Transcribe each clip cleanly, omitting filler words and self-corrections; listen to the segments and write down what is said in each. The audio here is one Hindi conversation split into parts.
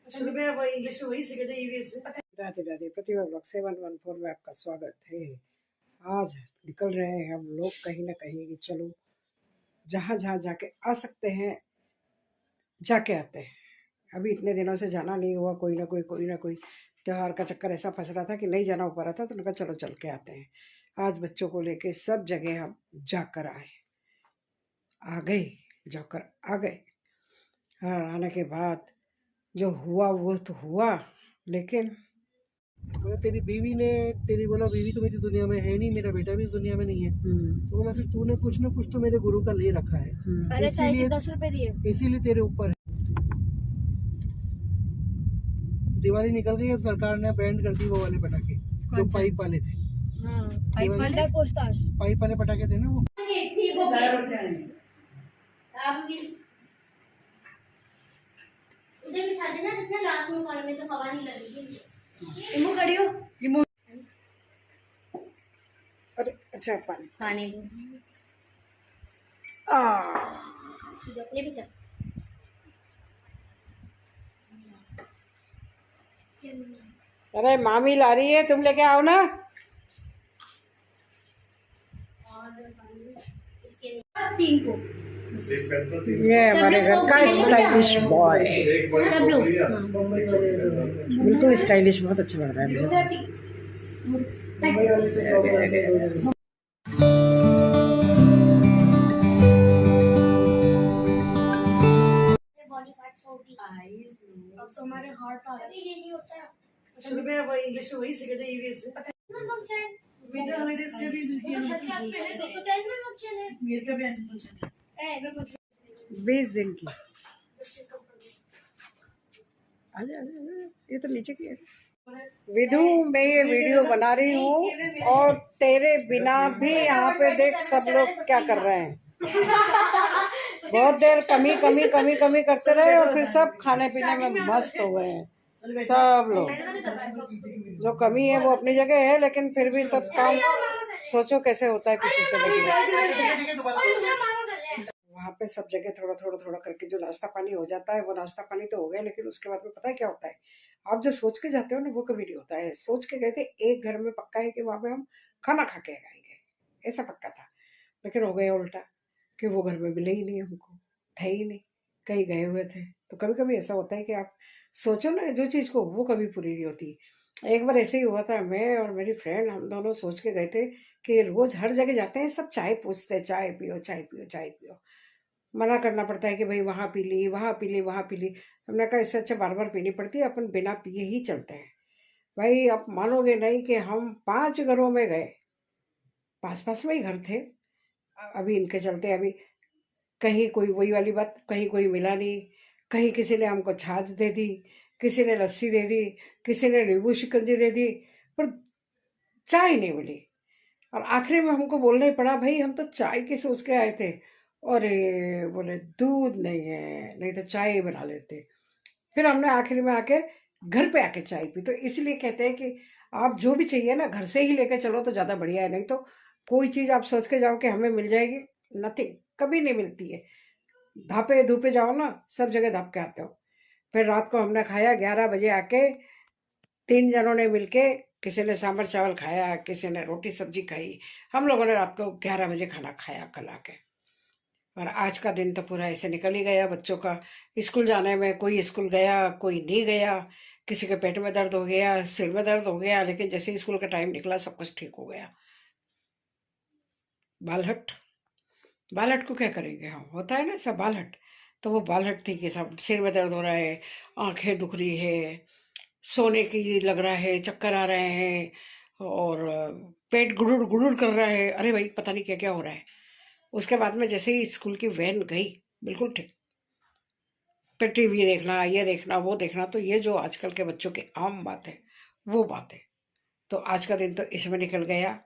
शुरू में वो इंग्लिश में वही सीखे थे ईवीएस में। राधे राधे। प्रतिभा ब्लॉग 714 में आपका स्वागत है। आज निकल रहे हैं हम लोग कहीं ना कहीं कि चलो जहाँ जहाँ जाके आ सकते हैं जाके आते हैं। अभी इतने दिनों से जाना नहीं हुआ, कोई ना कोई त्यौहार का चक्कर ऐसा फंस रहा था कि नहीं जाना हो पा रहा था, तो उनका चलो चल के आते हैं। आज बच्चों को लेके सब जगह हम जाकर आ गए। और आने के बाद जो हुआ वो तो हुआ, लेकिन बोला तेरी बीवी ने बोला बीवी तो मेरी दुनिया में है नहीं, मेरा बेटा भी इस दुनिया में नहीं है। तो बोला फिर तूने कुछ ना कुछ तो मेरे गुरु का ले रखा है, पहले चाय के 10 रुपए दिए, इसीलिए तेरे ऊपर है। दिवाली निकल गई, अब सरकार ने बैंड कर दी वो वाले पटाखे जो पाइप वाले थे। पाइप वाले पटाखे थे ना वो। उधर बिठा देना, इतना लास्ट में कॉर्नर में तो हवा नहीं लगेगी। इमो खड़ी हो, इमो। अरे अच्छा पानी ले बेटा। अरे मामी ला रही है, तुम लेके आओ ना। इसके 3 को ये हमारे घर का स्टाइलिश बॉय, सब लोग बिल्कुल स्टाइलिश, बहुत अच्छा लग रहा है। अब तो हमारे हार्ट आ रहे, ये नहीं होता है। शुरू में वो इंग्लिश में वही सीखे थे ईवीएस में। पता है विंटर हॉलीडेज के भी मिलती है, मेरे का भी एनुअल फंक्शन है 20 दिन की। ये तो नीचे की है। विधु, मैं ये वीडियो बना रही हूँ और तेरे बिना भी यहाँ पे देख सब लोग क्या कर रहे हैं। बहुत देर कमी करते रहे और फिर सब खाने पीने में मस्त हो गए हैं सब लोग। जो कमी है वो अपनी जगह है, लेकिन फिर भी सब काम सोचो कैसे होता है पीछे से लगे। वहाँ पे सब जगह थोड़ा करके जो नाश्ता पानी हो जाता है वो नाश्ता पानी तो हो गया, लेकिन उसके बाद में पता है क्या होता है, आप जो सोच के जाते हो ना वो कभी नहीं होता है। सोच के गए थे एक घर में पक्का है कि वहाँ पे हम खाना खा के आएंगे, ऐसा पक्का था, लेकिन हो गया उल्टा कि वो घर में मिले ही नहीं, हमको थे ही नहीं, कहीं गए हुए थे। तो कभी कभी ऐसा होता है कि आप सोचो ना जो चीज़ को, वो कभी पूरी नहीं होती। एक बार ऐसे ही हुआ था, मैं और मेरी फ्रेंड हम दोनों सोच के गए थे कि रोज़ हर जगह जाते हैं, सब चाय पूछते हैं, चाय पियो चाय पियो चाय पियो। मना करना पड़ता है कि भाई वहाँ पी ली वहाँ पी ली वहाँ पी ली। हमने कहा इससे अच्छा बार बार पीनी पड़ती है, अपन बिना पिए ही चलते हैं। भाई आप मानोगे नहीं कि हम 5 घरों में गए, पास में ही घर थे। अभी इनके चलते अभी कहीं कोई वही वाली बात, कहीं कोई मिला नहीं, कहीं किसी ने हमको छाछ दे दी, किसी ने लस्सी दे दी, किसी ने नींबू शिकंजी दे दी, पर चाय नहीं मिली। और आखिरी में हमको बोलना ही पड़ा, भाई हम तो चाय की सोच के आए थे। और बोले दूध नहीं है, नहीं तो चाय ही बना लेते। फिर हमने आखिरी में आके घर पे आके चाय पी। तो इसलिए कहते हैं कि आप जो भी चाहिए ना घर से ही लेके चलो तो ज़्यादा बढ़िया है। नहीं तो कोई चीज़ आप सोच के जाओ कि हमें मिल जाएगी, नथिंग, कभी नहीं मिलती है। धापे धूपे जाओ ना, सब जगह धाप के आते हो। फिर रात को हमने खाया 11 बजे आके, 3 जनों ने मिलके, किसी ने सांभर चावल खाया, किसी ने रोटी सब्जी खाई। हम लोगों ने रात को 11 बजे खाना खाया कल आके। और आज का दिन तो पूरा ऐसे निकल ही गया बच्चों का स्कूल जाने में। कोई स्कूल गया, कोई नहीं गया, किसी के पेट में दर्द हो गया, सिर में दर्द हो गया, लेकिन जैसे ही स्कूल का टाइम निकला सब कुछ ठीक हो गया। बालहट को क्या करेंगे हम, होता है ना सब बालहट। तो वो बालहट थी कि सब सिर में दर्द हो रहा है, आंखें दुख रही है, सोने की लग रहा है, चक्कर आ रहे हैं और पेट गुड़ुड़ कर रहा है। अरे भाई पता नहीं क्या क्या हो रहा है। उसके बाद में जैसे ही स्कूल की वैन गई, बिल्कुल ठीक। फिर टीवी देखना, ये देखना, वो देखना। तो ये जो आजकल के बच्चों की आम बात है वो बात है। तो आज का दिन तो इसमें निकल गया।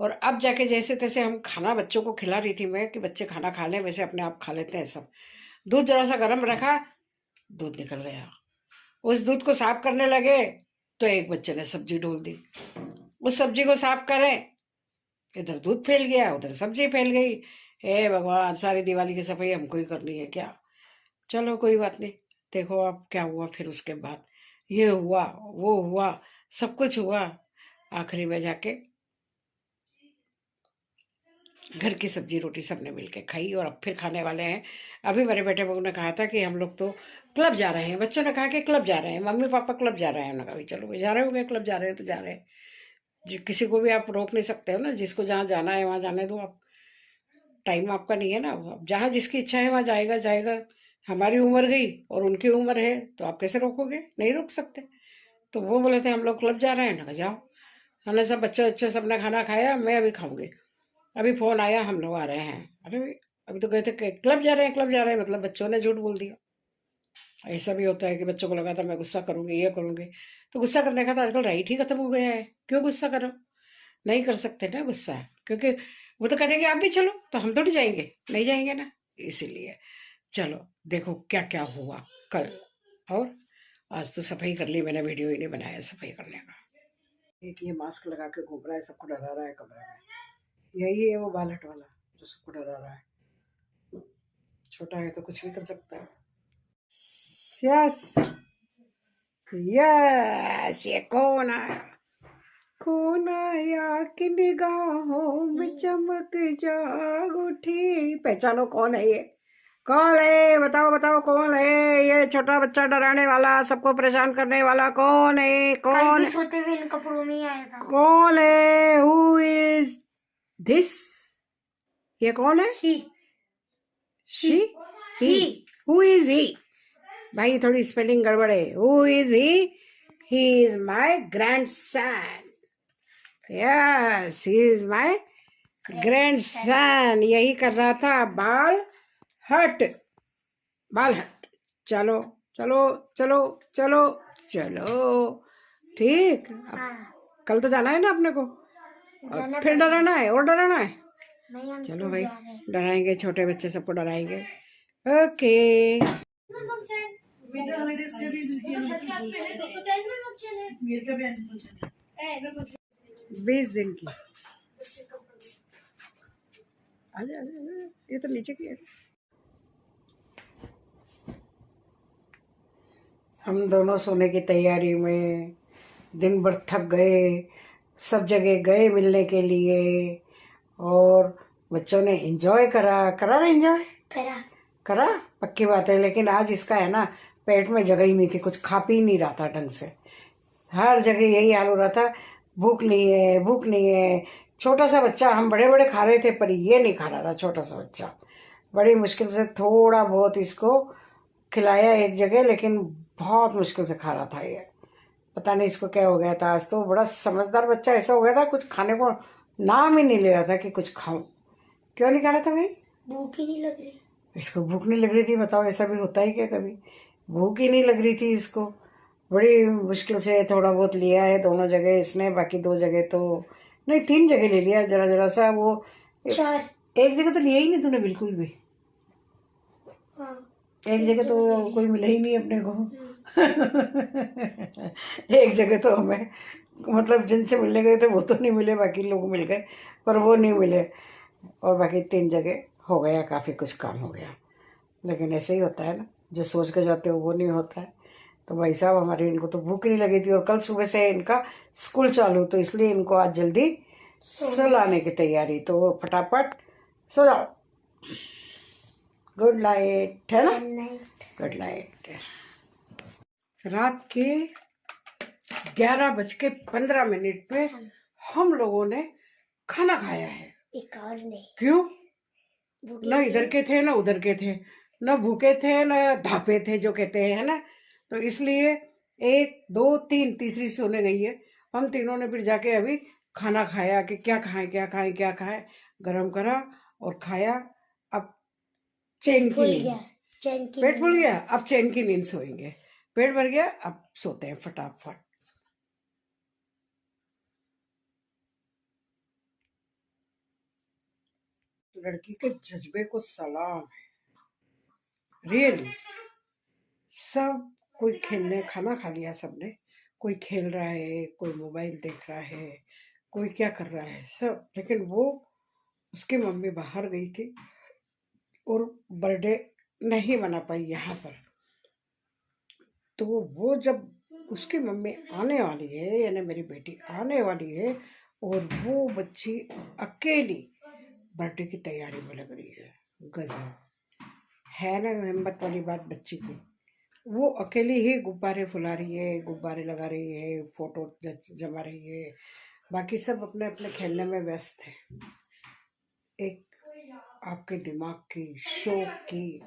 और अब जाके जैसे तैसे हम खाना बच्चों को खिला रही थी मैं कि बच्चे खाना खा लें, वैसे अपने आप खा लेते हैं सब। दूध जरा सा गर्म रखा, दूध निकल गया। उस दूध को साफ करने लगे तो एक बच्चे ने सब्जी ढोल दी। उस सब्जी को साफ करें, इधर दूध फैल गया, उधर सब्जी फैल गई। हे भगवान, सारी दिवाली की सफाई हमको ही करनी है क्या? चलो कोई बात नहीं, देखो अब क्या हुआ फिर उसके बाद, ये हुआ वो हुआ, सब कुछ हुआ, आखिरी में जाके घर की सब्जी रोटी सबने मिलके खाई और अब फिर खाने वाले हैं। अभी मेरे बेटे बहू ने कहा था कि हम लोग तो क्लब जा रहे हैं, बच्चों ने कहा कि क्लब जा रहे हैं, मम्मी पापा क्लब जा रहे हैं। उन्होंने कहा भाई चलो भाई जा रहे होंगे, क्लब जा रहे हैं तो जा रहे हैं, किसी को भी आप रोक नहीं सकते हो ना, जिसको जहाँ जाना है वहाँ जाने दो आप, टाइम आपका नहीं है ना, अब जहाँ जिसकी इच्छा है वहाँ जाएगा जाएगा। हमारी उम्र गई और उनकी उम्र है तो आप कैसे रोकोगे, नहीं रोक सकते। तो वो बोले थे हम लोग क्लब जा रहे हैं, ना जाओ। हमने सब बच्चे बच्चे सबने खाना खाया, मैं अभी खाऊंगी। अभी फोन आया हम लोग आ रहे हैं, अरे भाई अभी तो गए थे क्लब जा रहे हैं, क्लब जा रहे हैं, मतलब बच्चों ने झूठ बोल दिया। ऐसा भी होता है कि बच्चों को लगा था मैं गुस्सा करूंगी ये करूंगी, तो गुस्सा करने का तो आजकल राइट ही खत्म हो गया है, क्यों गुस्सा करो, नहीं कर सकते ना गुस्सा, क्योंकि वो तो कहेंगे आप भी चलो, तो हम थोड़ी जाएंगे, नहीं जाएंगे ना, इसीलिए। चलो देखो क्या क्या हुआ कल। और आज तो सफाई कर ली मैंने, वीडियो ही नहीं बनाया सफाई करने का। एक ये मास्क लगा के घूम रहा है, सबको डरा रहा है कमरे में, यही है वो बालट वाला जो सबको डरा रहा है। छोटा है तो कुछ भी कर सकता है। यस यस, ये कौन आया, कौन आया कि निगाहों में चमक जाग उठी। पहचानो कौन है ये, कौन है, बताओ बताओ कौन है ये छोटा बच्चा डराने वाला, सबको परेशान करने वाला, कौन है, कौन सोते हुए इन कपड़ों में ही आया था। कौन है, हु इज दिस, ये कौन है, she he, who is he, भाई थोड़ी स्पेलिंग गड़बड़ है, who is he is my grandson, yes he is my grandson. यही कर रहा था बाल हट, बाल हट, चलो चलो चलो चलो चलो, ठीक। कल तो जाना है ना अपने को, और फिर डराना है और डराना है, चलो भाई डराएंगे, छोटे बच्चे सबको डराएंगे। ओके विंटर हॉलीडेज के भी मेरे का भी एनुअल फंक्शन है 20 दिन की, आजा आजा, ये तो नीचे की है। हम दोनों सोने की तैयारी में दिन भर थक गए, सब जगह गए मिलने के लिए, और बच्चों ने एंजॉय करा ना, एंजॉय करा पक्की बात है। लेकिन आज इसका है ना पेट में जगह ही नहीं थी, कुछ खा पी नहीं रहा था ढंग से, हर जगह यही हाल हो रहा था, भूख नहीं है भूख नहीं है। छोटा सा बच्चा, हम बड़े बड़े खा रहे थे पर ये नहीं खा रहा था, छोटा सा बच्चा, बड़ी मुश्किल से थोड़ा बहुत इसको खिलाया एक जगह, लेकिन बहुत मुश्किल से खा रहा था ये, पता नहीं इसको क्या हो गया था। आज तो बड़ा समझदार बच्चा ऐसा हो गया था, कुछ खाने को नाम ही नहीं ले रहा था कि कुछ खाऊं। क्यों नहीं खा रहा था भाई, भूख ही नहीं लग रही, इसको भूख नहीं लग रही थी, बताओ ऐसा भी होता है क्या कभी, भूख ही नहीं लग रही थी इसको। बड़ी मुश्किल से थोड़ा बहुत लिया है दोनों जगह इसने, बाकी 2 जगह तो नहीं, 3 जगह ले लिया जरा जरा सा, वो 4 एक जगह तो लिया ही नहीं तूने बिल्कुल भी, एक जगह तो कोई मिला ही नहीं अपने को एक जगह तो हमें मतलब जिनसे मिलने गए थे वो तो नहीं मिले, बाकी लोग मिल गए पर वो नहीं मिले, और बाकी 3 जगह हो गया, काफ़ी कुछ काम हो गया। लेकिन ऐसे ही होता है ना, जो सोच के जाते हो वो नहीं होता है। तो भाई साहब हमारी इनको तो भूख नहीं लगी थी, और कल सुबह से इनका स्कूल चालू, तो इसलिए इनको आज जल्दी सुलाने की तैयारी, तो फटाफट सो जाओ। गुड नाइट, है ना, गुड नाइट। रात के 11:15 पे हम लोगों ने खाना खाया है। एक और नहीं, क्यों, न इधर के थे ना उधर के थे, न भूखे थे न धापे थे जो कहते हैं, है ना, तो इसलिए 1 2 3 तीसरी सोने गई है। हम तीनों ने फिर जाके अभी खाना खाया कि क्या खाएं क्या खाएं क्या खाएं, गरम करा और खाया। अब चैन की नींद, पेट फूल गया, अब चैन की नींद सोएंगे, पेट भर गया अब सोते हैं फटाफट। लड़की के जज्बे को सलाम है, रियली। सब कोई खेलने, खाना खा लिया सबने, कोई खेल रहा है, कोई मोबाइल देख रहा है, कोई क्या कर रहा है सब, लेकिन वो उसकी मम्मी बाहर गई थी और बर्थडे नहीं मना पाई यहाँ पर, तो वो जब उसकी मम्मी आने वाली है, यानी मेरी बेटी आने वाली है, और वो बच्ची अकेली बर्थडे की तैयारी में लग रही है। गजब है ना हिम्मत वाली बात बच्ची की। वो अकेली ही गुब्बारे फुला रही है, गुब्बारे लगा रही है, फोटो जमा रही है, बाकी सब अपने अपने खेलने में व्यस्त है। एक आपके दिमाग की, शौक की,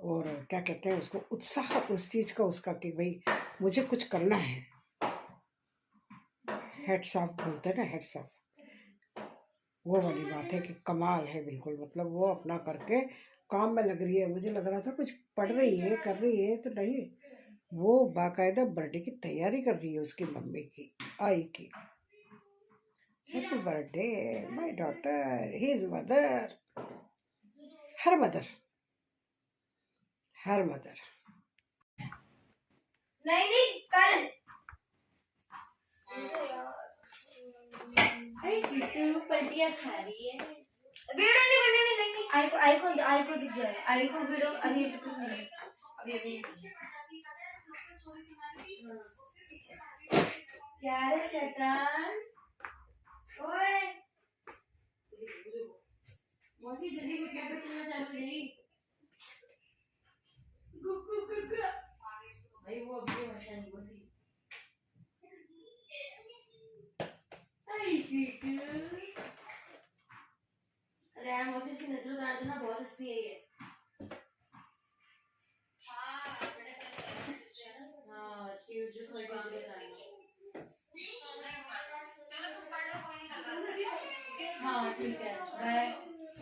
और क्या कहते हैं उसको, उत्साह उस चीज का उसका कि भाई मुझे कुछ करना है। हेड्स ऑफ बोलते हैं ना, हेड्स ऑफ, वो वाली बात है कि कमाल है बिल्कुल। मतलब वो अपना करके काम में लग रही है। मुझे लग रहा था कुछ पढ़ रही है, कर रही है, तो नहीं, वो बाकायदा बर्थडे की तैयारी कर रही है उसकी मम्मी की, आई की। Happy birthday my daughter, his mother, her mother, her mother. नहीं कल। अरे सीटू पलटियां खा रही है। वीडियो नहीं। आई को दिख जाए, आई को वीडियो अभी नहीं, अभी क्या रे शैतान, ओए मौसी जल्दी विकेट पे चलना चालू नहीं। भाई वो अभी भाषा नहीं बोलती। अरे यार मौसी इसकी नजर उतार देना, बहुत हंसती है ये। हाँ हाँ ठीक है, bye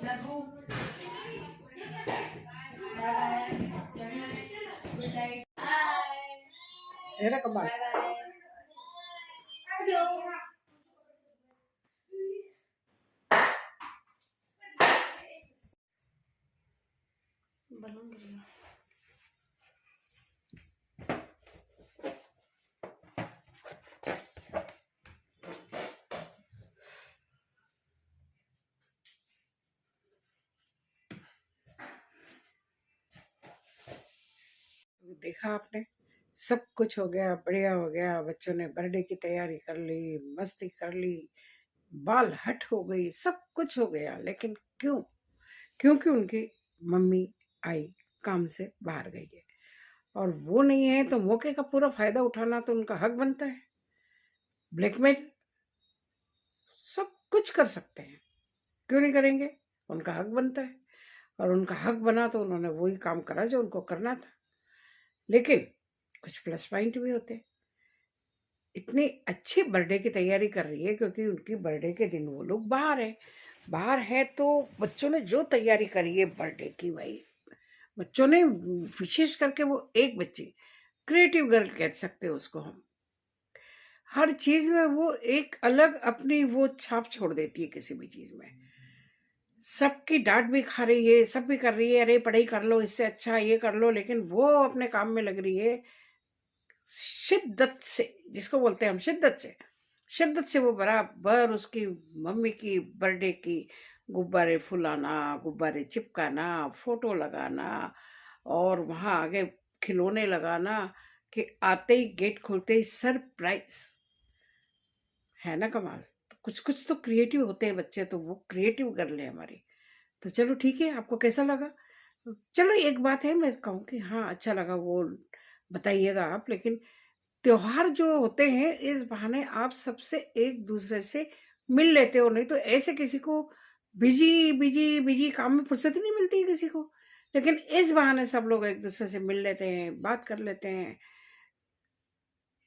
love, bye good night, मेरा कमाल। बलून गिर देखा आपने, सब कुछ हो गया, बढ़िया हो गया। बच्चों ने बर्थडे की तैयारी कर ली, मस्ती कर ली, बाल हट हो गई, सब कुछ हो गया। लेकिन क्यों? क्योंकि उनकी मम्मी आई, काम से बाहर गई है, और वो नहीं है तो मौके का पूरा फायदा उठाना तो उनका हक बनता है। ब्लैकमेल सब कुछ कर सकते हैं, क्यों नहीं करेंगे? उनका हक बनता है, और उनका हक बना तो उन्होंने वही काम करा जो उनको करना था। लेकिन कुछ प्लस पॉइंट भी होते। इतनी अच्छी बर्थडे की तैयारी कर रही है क्योंकि उनकी बर्थडे के दिन वो लोग बाहर है, तो बच्चों ने जो तैयारी करी है बर्थडे की, भाई बच्चों ने, विशेष करके वो एक बच्ची, क्रिएटिव गर्ल कह सकते हैं उसको हम, हर चीज में वो एक अलग अपनी वो छाप छोड़ देती है। किसी भी चीज में सबकी डांट भी खा रही है, सब भी कर रही है, अरे पढ़ाई कर लो, इससे अच्छा ये कर लो, लेकिन वो अपने काम में लग रही है शिद्दत से, जिसको बोलते हैं हम शिद्दत से वो बराबर उसकी मम्मी की बर्थडे की गुब्बारे फुलाना, गुब्बारे चिपकाना, फोटो लगाना, और वहां आगे खिलौने लगाना कि आते ही गेट खोलते ही सरप्राइज। है ना कमाल? तो कुछ तो क्रिएटिव होते हैं बच्चे, तो वो क्रिएटिव कर ले हमारी। तो चलो ठीक है, आपको कैसा लगा? चलो एक बात है, मैं कहूँ कि हाँ अच्छा लगा वो बताइएगा आप। लेकिन त्योहार जो होते हैं, इस बहाने आप सबसे एक दूसरे से मिल लेते हो, नहीं तो ऐसे किसी को बिजी काम में फुर्सत ही नहीं मिलती है किसी को। लेकिन इस बहाने सब लोग एक दूसरे से मिल लेते हैं, बात कर लेते हैं,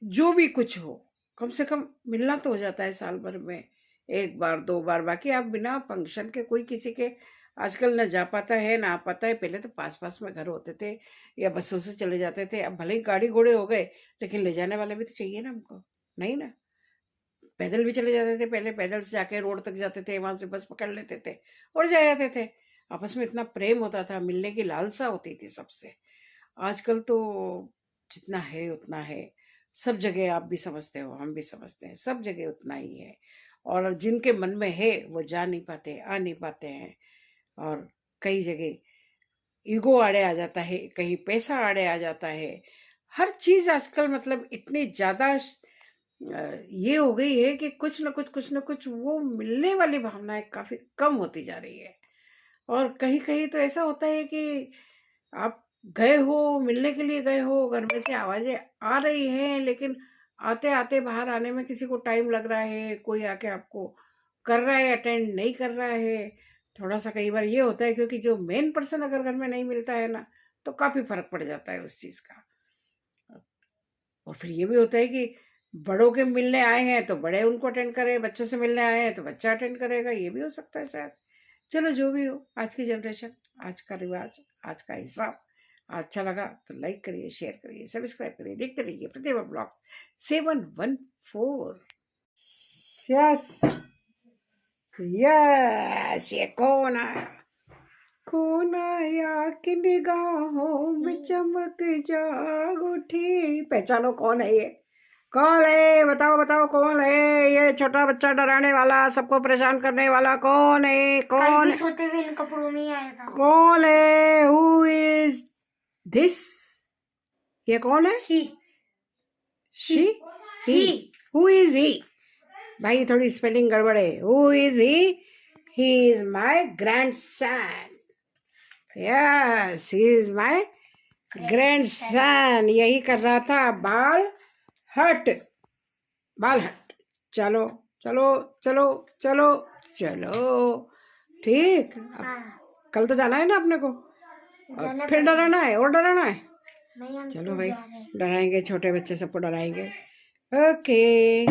जो भी कुछ हो, कम से कम मिलना तो हो जाता है साल भर में एक बार दो बार। बाकी आप बिना फंक्शन के कोई किसी के आजकल न जा पाता है ना आ पाता है। पहले तो पास में घर होते थे या बसों से चले जाते थे, अब भले ही गाड़ी घोड़े हो गए, लेकिन ले जाने वाले भी तो चाहिए ना हमको, नहीं ना? पैदल भी चले जाते थे पहले, पैदल से जाके रोड तक जाते थे, वहां से बस पकड़ लेते थे और जा जाते थे। आपस में इतना प्रेम होता था, मिलने की लालसा होती थी सबसे। आजकल तो जितना है उतना है, सब जगह, आप भी समझते हो, हम भी समझते हैं, सब जगह उतना ही है। और जिनके मन में है वो जा नहीं पाते, आ नहीं पाते हैं, और कई जगह ईगो आड़े आ जाता है, कहीं पैसा आड़े आ जाता है, हर चीज आजकल मतलब इतनी ज्यादा ये हो गई है कि कुछ न कुछ वो मिलने वाली भावनाएं काफी कम होती जा रही है। और कहीं कहीं तो ऐसा होता है कि आप गए हो, मिलने के लिए गए हो, घर में से आवाजें आ रही हैं, लेकिन आते आते बाहर आने में किसी को टाइम लग रहा है, कोई आके आपको कर रहा है, अटेंड नहीं कर रहा है। थोड़ा सा कई बार ये होता है, क्योंकि जो मेन पर्सन अगर घर में नहीं मिलता है ना, तो काफी फर्क पड़ जाता है उस चीज का। और फिर ये भी होता है कि बड़ों के मिलने आए हैं तो बड़े उनको अटेंड करें, बच्चों से मिलने आए हैं तो बच्चा अटेंड करेगा, ये भी हो सकता है शायद। चलो जो भी हो, आज की जनरेशन, आज का रिवाज, आज का हिसाब अच्छा लगा तो लाइक करिए, शेयर करिए, सब्सक्राइब करिए, देखते रहिए प्रतिभा ब्लॉग्स 714। यस यस, ये कौन आया? कौन आया कि निगाहों में चमक जाग उठी? पहचानो कौन है ये? कौन है? बताओ बताओ कौन है ये? छोटा बच्चा डराने वाला, सबको परेशान करने वाला कौन है? कौन? सोते हुए इन कपड़ों में ही आया था। कौन है? Who is this? ये कौन है? He who is he? भाई थोड़ी स्पेलिंग गड़बड़ है। Who is he? He is my grandson. Yes, he is my grandson. यही कर रहा था बाल हट। चलो चलो चलो चलो चलो, ठीक। अब कल तो जाना है ना अपने को, और फिर डराना है और डराना है। नहीं, हम चलो तो भाई, जा रहे हैं। डराएंगे, छोटे बच्चे सबको डराएंगे। ओके।